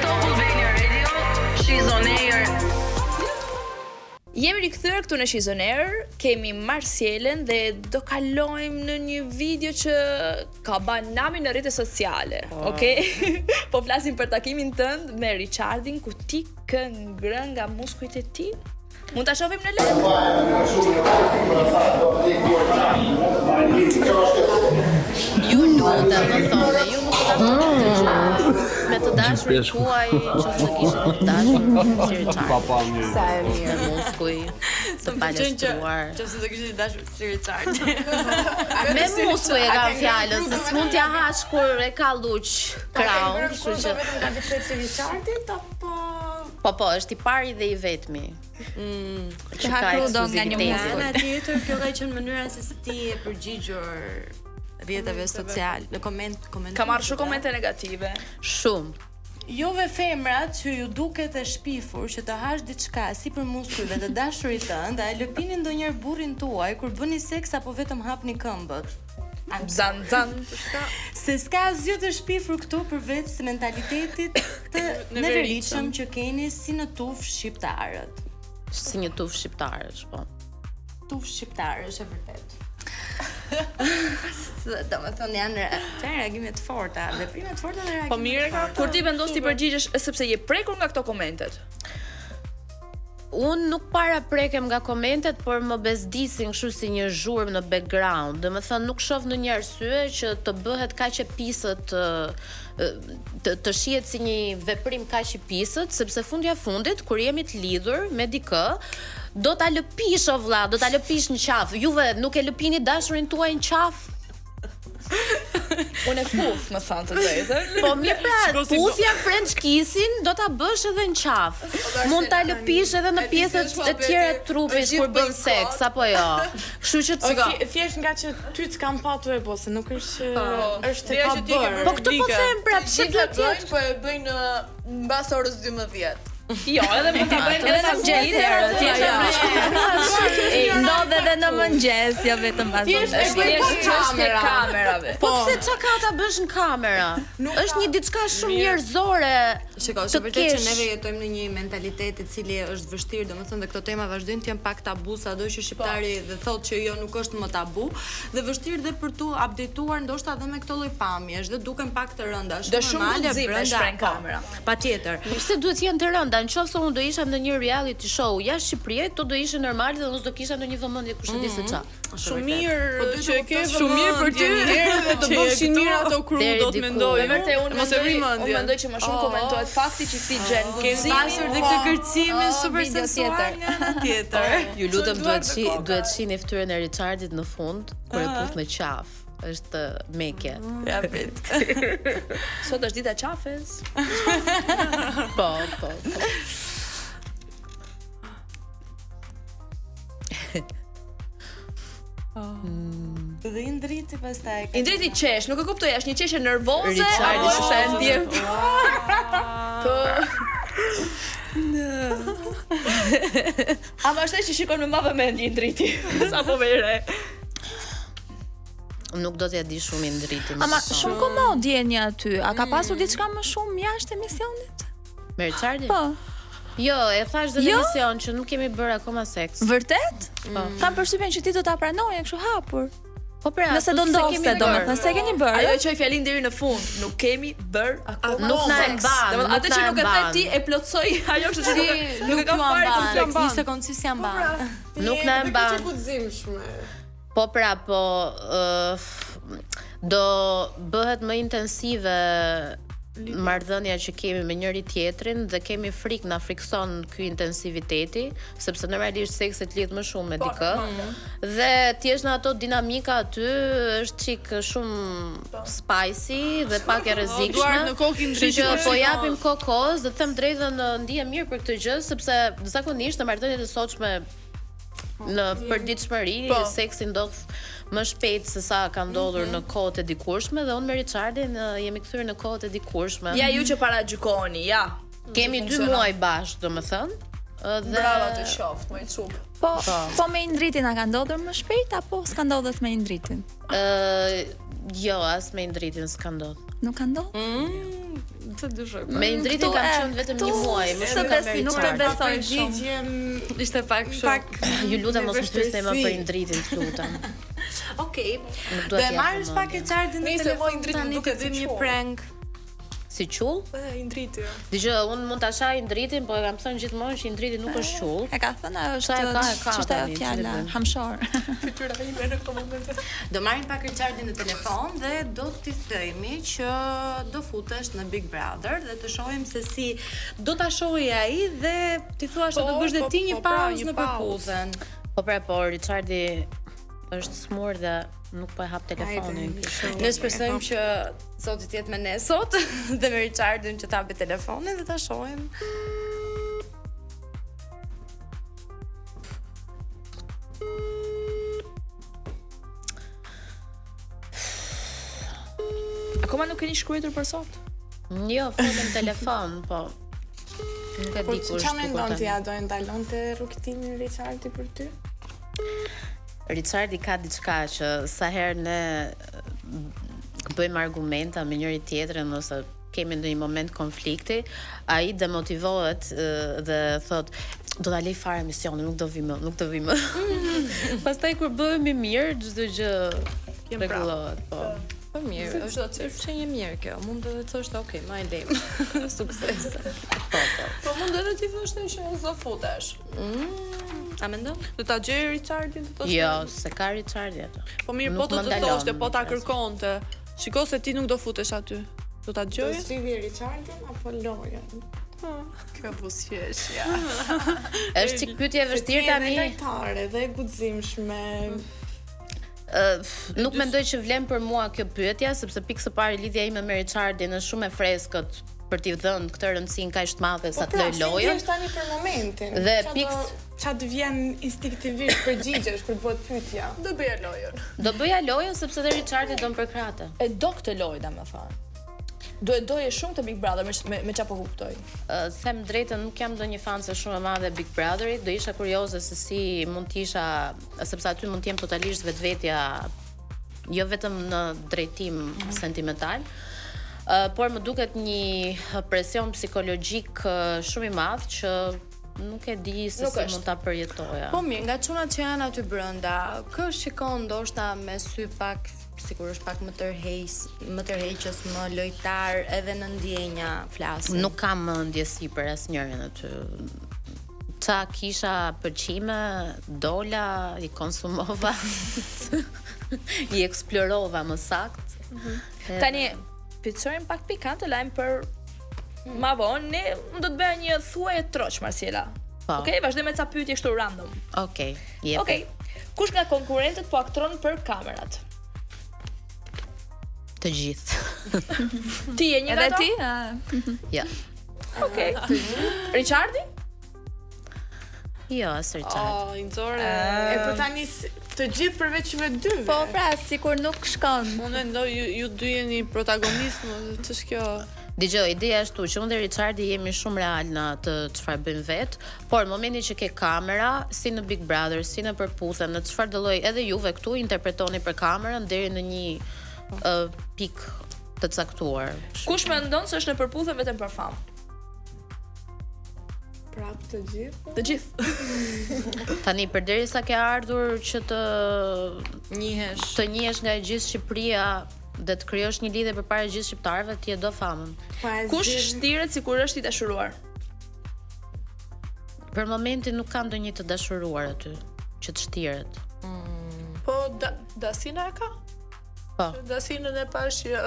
Top Albania Radio, she's on air. Jemi rikthyer këtu në She's on Air, kemi Marcielen dhe do kalojmë në një video që ka banami në rrjetet sociale, okay? Po flasim për takimin tënd me Richardin ku ti këngër nga muskujt e tij. Mund ta shohim në live? Ju lutem, më thonë, ju nuk ka me të dashurin tuaj që të kishit të dashur si Richard. Sa e mirë muskuj të palestruar. Që të kishit dashur si Richard. Me muskuj e kam fjalën, se s'mund t'ja hash kur e ka luq kraun, kështu që Ka vërtet si Richardit apo po, është i pari dhe i vetmi. Që ka ekskluzivitet. nga një Ana tjetër, kjo ka qenë mënyra se si ti e përgjigjur rrjeteve sociale, në koment. Ka marrë shumë komente negative. Shumë. Juve femrat që ju duket e shpifur që të hash diçka si për muskujve të dashurit tënd, a e lëpini ndonjëherë burrin tuaj kur bëni seks apo vetëm hapni këmbët? Zan. Se s'ka asgjë të shpifur këtu përveç se mentalitetit të neveritshëm që keni si në tuf shqiptarët. Si një tuf shqiptarësh, po. Tuf shqiptarësh e vërtet. Do më thonë janë reagime të forta, veprime të forta dhe reagime. Po mirë ka. Kur ti vendos ti përgjigjesh sepse je prekur nga këto komentet. Unë nuk para prekem nga komentet, por më bezdisin kështu si një zhurmë në background. Dhe më thënë, nuk shoh në një arsye që të bëhet kaq e pisët, të shihet si një veprim kaq i pisët, sepse fundja fundit, kur jemi të lidhur me dikë, do ta lëpish o vlla, do ta lëpish në qafë. Juve nuk e lëpini dashurin tuaj në qafë? Unë e fuf, më thënë të drejtën. Po mirë pra, puthja French kissin do ta bësh edhe në qafë. Mund ta lëpish edhe në pjesët e tjera të trupit kur bën seks apo jo. Kështu që Thjesht nga që ty të kam patur po se nuk është është e pabërë. Po këtë po them pra, pse duhet të jetë? Po e bëjnë mbas orës 12. Jo, edhe mund ta bëjnë edhe në mëngjes. Ndodhe edhe në mëngjes, jo vetëm pas kamerave. Po pse çka ka ta bësh në kamera? Është një diçka shumë njerëzore. Shiko, është vërtet që neve jetojmë në një mentalitet i cili është vështirë, domethënë dhe këto tema vazhdojnë të jenë pak tabu, sado që shqiptari dhe thotë që jo nuk është më tabu, dhe vështirë dhe për tu updateuar ndoshta edhe me këto lloj pamjesh, dhe duken pak të rënda, Shumë normale brenda kamera. Patjetër. Pse duhet të jenë të rënda? Nëse unë do isha në një reality show jashtë Shqipërisë, këto do ishin normale dhe unë s'do kisha ndonjë vëmendje kush e di se ça. Shumë mirë që ke shumë mirë për ty dhe të bëfshin mirë ato kru do të mendoj. Me vërtet unë mendoj që më shumë komentohet fakti që këtij gjën ke pasur dhe këtë kërcimin super sensual nga ana tjetër. Ju lutem duhet shihni fytyrën e Richardit në fund kur e puth në qafë. Është meke. Ja prit. Sot është dita e qafes. Po. Dhe i ndriti pastaj. I ndriti qesh, nuk e kuptoj, është një qeshje nervoze Richardi apo se ndjem. Ama është që shikon me ma vëmendje i ndriti. Sa po vere. Nuk do t'ja di shumë i ndriti. Ama shumë komod jeni aty. A ka pasur diçka më shumë jashtë emisionit? Me Richardin? Po. Jo, e thash dhe në emision që nuk kemi bërë akoma seks. Vërtet? Kam përshtypjen që ti do ta pranoje kështu hapur. Po pra, nëse do ndodhte, domethënë se keni bërë. Ajo e çoj fjalin deri në fund. Nuk kemi bërë akoma. Nuk na e mban. Domethënë atë që nuk e the ti e plotsoj ajo që nuk e ka fare. Një sekondë si jam mban. Nuk na e mban. Po pra, po do bëhet më intensive marrëdhënia që kemi me njëri tjetrin dhe kemi frikë, na frikson ky intensiviteti, sepse normalisht sekset lidh më shumë me dikë. Dhe thjesht në ato dinamika aty është çik shumë spicy dhe pak e rrezikshme. Kështu që po japim kokos dhe them drejtën ndihem mirë për këtë gjë, sepse zakonisht në marrëdhëniet e sotshme në përditshmëri seksi ndodh më shpejt se sa ka ndodhur në kohët e dikurshme dhe unë me Richardin jemi kthyer në kohët e dikurshme. Ja ju që paragjykoni, ja. Kemi 2 muaj bashkë, domethënë. Dhe bravo të qoftë, më i çup. Po me indritin a ka ndodhur më shpejt apo s'ka ndodhur me indritin? Jo, as me indritin s'ka ndodhur. Nuk ka ndodhur? Të dyshoj. Me Indritin kam qenë vetëm një muaj, më shumë kam merr. Nuk e besoj shumë. Ishte pak shumë. Ju lutem mos më pyesni më për Indritin, të lutem. Okej. Nuk Do duhet e të marrësh pak Richardin në Nice, telefon Indritin tani duket të bëjmë si një qull. prank. Si qull? Indriti. Dgjoj, unë mund ta shaj Indritin, po e kam thënë gjithmonë që Indriti nuk është qull. E ka thënë Sa e ka është tani, fjala çfarë bën? hamshor. Fytyra ime në këtë moment. Do marrim pak Richardin në telefon dhe do t'i themi që do futesh në Big Brother dhe të shohim se si do ta shohë ai dhe ti thua se do bësh dhe ti një pauzë në përputhjen. Po pra, po Richardi është smur dhe nuk po e hap telefonin. Ne shpresojmë që zoti të jetë me ne sot dhe me Richardin që ta hapi telefonin dhe ta shohim. Akoma nuk keni shkruar për sot? Jo, folëm telefon, po nuk e di kur Qa me ndonë shtukur t'ja tani. dojnë dalon të rrugtimin Richardi për ty? Richardi ka diçka që sa herë ne bëjmë argumenta me njëri tjetrin ose kemi ndonjë moment konflikti, ai demotivohet dhe thot do ta lej fare emisionin, nuk do vi më. Pastaj kur bëhemi mirë, çdo gjë rregullohet, po. Po mirë, është shenjë mirë kjo. Mund të thosh okay, më e lejm. Sukses. Po mund edhe ti thosh që s'do futesh. A mendon? Do ta gjej Richardin të thosh. Jo, se ka Richardi atë. Po mirë, Nuk po do më të ndalon, thoshte, po ta më kërkonte. Shiko se ti nuk do futesh aty. Do ta Do dëgjoje? zgjidhje Richardin apo lojën? Kjo buzëqeshja. Është çik pyetje e vështirë Dhe tani. lajtare dhe e guximshme. Nuk mendoj që vlen për mua kjo pyetja, sepse pikë së pari lidhja ime me Richardin është shumë e freskët për t'i dhënë këtë rëndësinë kaq të madhe sa të loj lojën. Si tani për momentin. Dhe Qa të vjen instinktivisht përgjigjesh kur të bëhet pyetja. Do bëja lojën. Do bëja lojën sepse dhe Richardi do më përkrate. E do këtë lojë, domethënë. Do e doje shumë të Big Brother me çfarë po kuptoj. Them drejtën, nuk jam ndonjë fanse shumë e madhe Big Brotherit, do isha kurioze se si mund t'isha, sepse aty mund t'jem totalisht vetvetja, jo vetëm në drejtim sentimental, por më duket një presion psikologjik shumë i madh që nuk e di se si mund ta përjetoja. Po mirë, nga çunat që janë aty brenda, kë shikon ndoshta me sy pak sigurisht pak më tërheqës, më lojtar edhe në ndjenja flasin. Nuk kam ndjesi për asnjërin aty. Ça kisha pëlqime, dola, i konsumova, i eksplorova më sakt. Tani pyetësojmë pak pikante lajm për ma vonë, ne do të bëja një thuaje troç Marcela. Po. Okej, vazhdoj me ca pyetje kështu random. Okej, jep. Okej. Kush nga konkurrentët po aktron për kamerat? Të gjithë. Ti je një nga Edhe ato? ti? Ja. Okej. Richardi? Jo, as Richard. Inzore. E për tani të gjithë përveç juve dyve. Po pra, sikur nuk shkon. Unë mendoj ju dy jeni protagonistë, ç'është kjo? Dgjoj, ideja është tu që unë dhe Richardi jemi shumë real në atë çfarë bëjmë vet, por në momentin që ke kamera, si në Big Brother, si në përputhje, në çfarë do lloj, edhe juve këtu interpretoni për kamerën deri në një pikë të caktuar. Kush mendon se është në përputhje vetëm për famë? Prap të gjithë. Të gjithë. Tani përderisa ke ardhur që të njihesh nga e gjithë Shqipëria dhe të krijosh një lidhje përpara gjithë shqiptarëve, ti e do famën. Kush shtiret sikur është i dashuruar? Për momentin nuk kam ndonjë të dashuruar aty që të shtiret. Po Dasina e ka? Po. Dasinën e pash që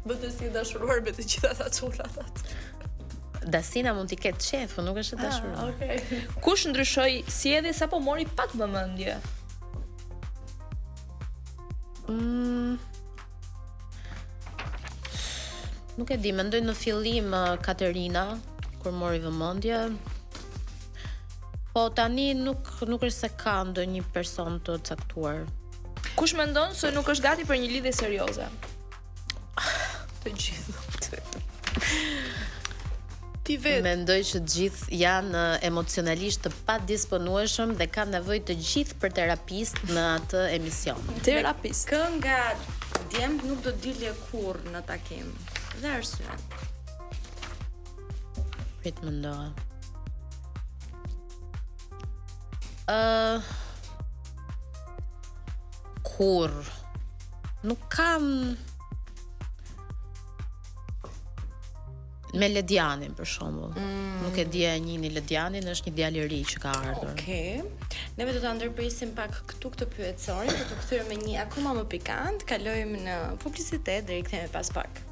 bëhet si dashuruar me të gjitha ata çullat atë. Dasina mund t'i ketë qef, po nuk është e dashuruar. Okej. Kush ndryshoi sjelljes apo mori pak vëmendje? Nuk e di, mendoj në fillim Katerina kur mori vëmendje. Po tani nuk është se ka ndonjë person të caktuar. Kush mendon se nuk është gati për një lidhje serioze? Të gjithë. Ti vetë. Mendoj që të gjithë janë emocionalisht të padisponueshëm dhe kanë nevojë të gjithë për terapist në atë emision. Terapist. Kë nga djemt nuk do dilje kurrë në takim. Dhe arsye. shpejt mendoja. Kur nuk kam me Ledianin për shembull. Nuk e di a njihni Ledianin, është një djalë i ri që ka ardhur. Okej. Neve do ta ndërprisim pak këtu këtë pyetësorin për të kthyer me një akoma më pikant. Kalojmë në publicitet deri kthehemi pas pak.